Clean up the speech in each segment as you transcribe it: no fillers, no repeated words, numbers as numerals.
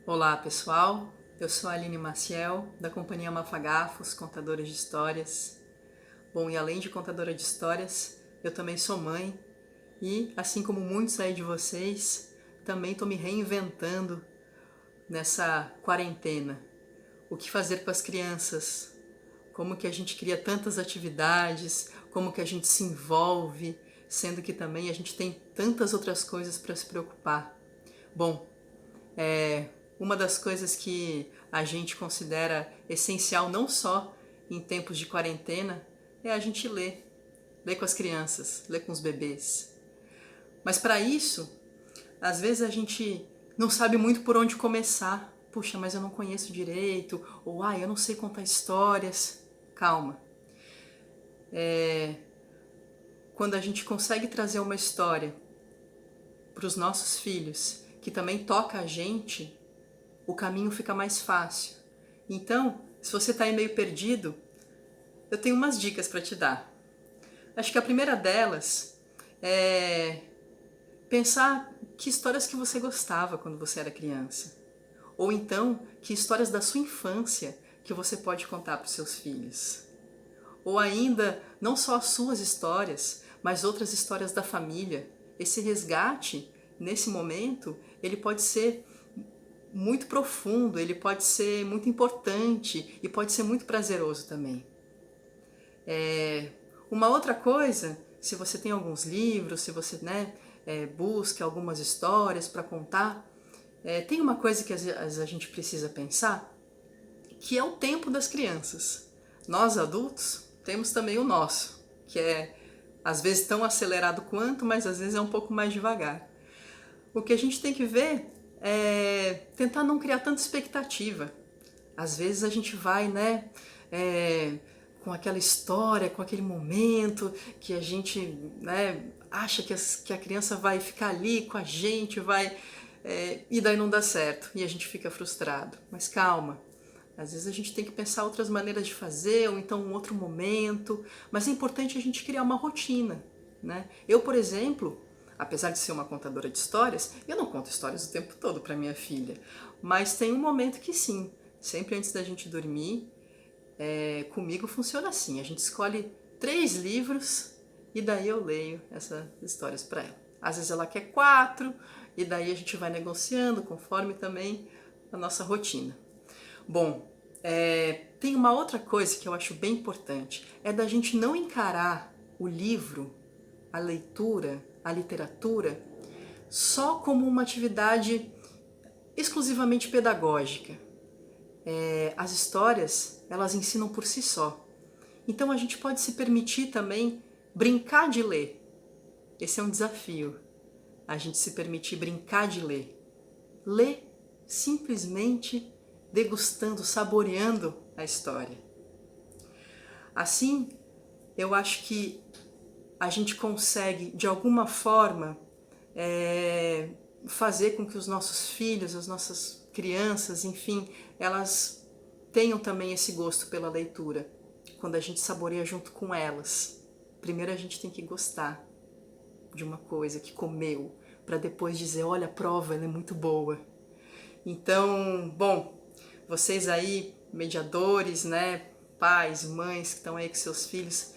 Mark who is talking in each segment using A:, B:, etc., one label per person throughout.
A: Olá pessoal, eu sou a Aline Maciel, da companhia Mafagafos, contadora de histórias. Bom, e além de contadora de histórias, eu também sou mãe e, assim como muitos aí de vocês, também estou me reinventando nessa quarentena. O que fazer com as crianças? Como que a gente cria tantas atividades? Como que a gente se envolve? Sendo que também a gente tem tantas outras coisas para se preocupar. Bom, uma das coisas que a gente considera essencial não só em tempos de quarentena é a gente ler. Ler com as crianças, ler com os bebês. Mas para isso, às vezes a gente não sabe muito por onde começar. Puxa, mas eu não conheço direito. Ou, eu não sei contar histórias. Calma. Quando a gente consegue trazer uma história para os nossos filhos que também toca a gente, o caminho fica mais fácil. Então, se você está aí meio perdido, eu tenho umas dicas para te dar. Acho que a primeira delas é pensar que histórias que você gostava quando você era criança. Ou então, que histórias da sua infância que você pode contar para os seus filhos. Ou ainda, não só as suas histórias, mas outras histórias da família. Esse resgate, nesse momento, ele pode ser muito profundo, ele pode ser muito importante e pode ser muito prazeroso também. Uma outra coisa, se você tem alguns livros, se você busca algumas histórias para contar, tem uma coisa que às vezes a gente precisa pensar, que é o tempo das crianças. Nós adultos temos também o nosso, que é às vezes tão acelerado quanto, mas às vezes é um pouco mais devagar. O que a gente tem que ver é tentar não criar tanta expectativa. Às vezes a gente vai, com aquela história, com aquele momento que a gente, acha que a criança vai ficar ali com a gente, e daí não dá certo e a gente fica frustrado. Mas calma, às vezes a gente tem que pensar outras maneiras de fazer, ou então um outro momento, mas é importante a gente criar uma rotina, né? Eu, por exemplo, apesar de ser uma contadora de histórias, eu não conto histórias o tempo todo para minha filha, mas tem um momento que sim, sempre antes da gente dormir, comigo funciona assim, a gente escolhe 3 livros e daí eu leio essas histórias para ela. Às vezes ela quer 4 e daí a gente vai negociando conforme também a nossa rotina. Bom, tem uma outra coisa que eu acho bem importante, é da gente não encarar o livro, a leitura, a literatura, só como uma atividade exclusivamente pedagógica. As histórias, elas ensinam por si só. Então a gente pode se permitir também brincar de ler. Esse é um desafio, a gente se permitir brincar de ler. Ler simplesmente degustando, saboreando a história. Assim, eu acho que a gente consegue, de alguma forma, fazer com que os nossos filhos, as nossas crianças, enfim, elas tenham também esse gosto pela leitura, quando a gente saboreia junto com elas. Primeiro a gente tem que gostar de uma coisa que comeu, para depois dizer, olha, a prova, ela é muito boa. Então, bom, vocês aí, mediadores, pais, mães que estão aí com seus filhos,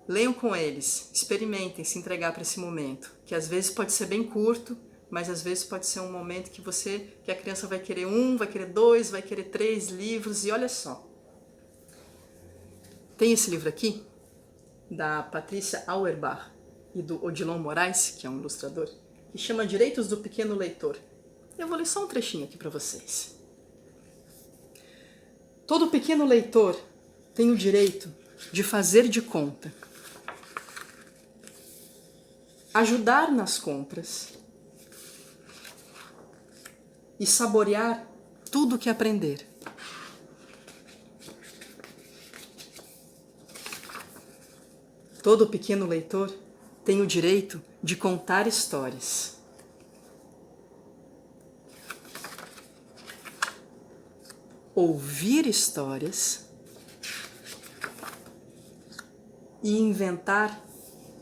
A: leiam com eles, experimentem se entregar para esse momento, que às vezes pode ser bem curto, mas às vezes pode ser um momento que a criança vai querer 1, vai querer 2, vai querer 3 livros, e olha só. Tem esse livro aqui, da Patrícia Auerbach e do Odilon Moraes, que é um ilustrador, que chama Direitos do Pequeno Leitor. Eu vou ler só um trechinho aqui para vocês. Todo pequeno leitor tem o direito de fazer de conta, ajudar nas compras e saborear tudo o que aprender. Todo pequeno leitor tem o direito de contar histórias. Ouvir histórias e inventar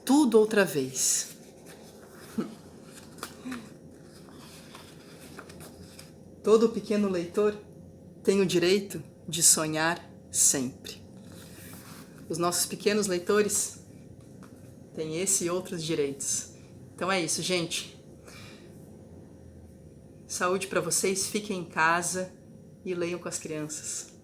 A: tudo outra vez. Todo pequeno leitor tem o direito de sonhar sempre. Os nossos pequenos leitores têm esse e outros direitos. Então é isso, gente. Saúde para vocês, fiquem em casa e leiam com as crianças.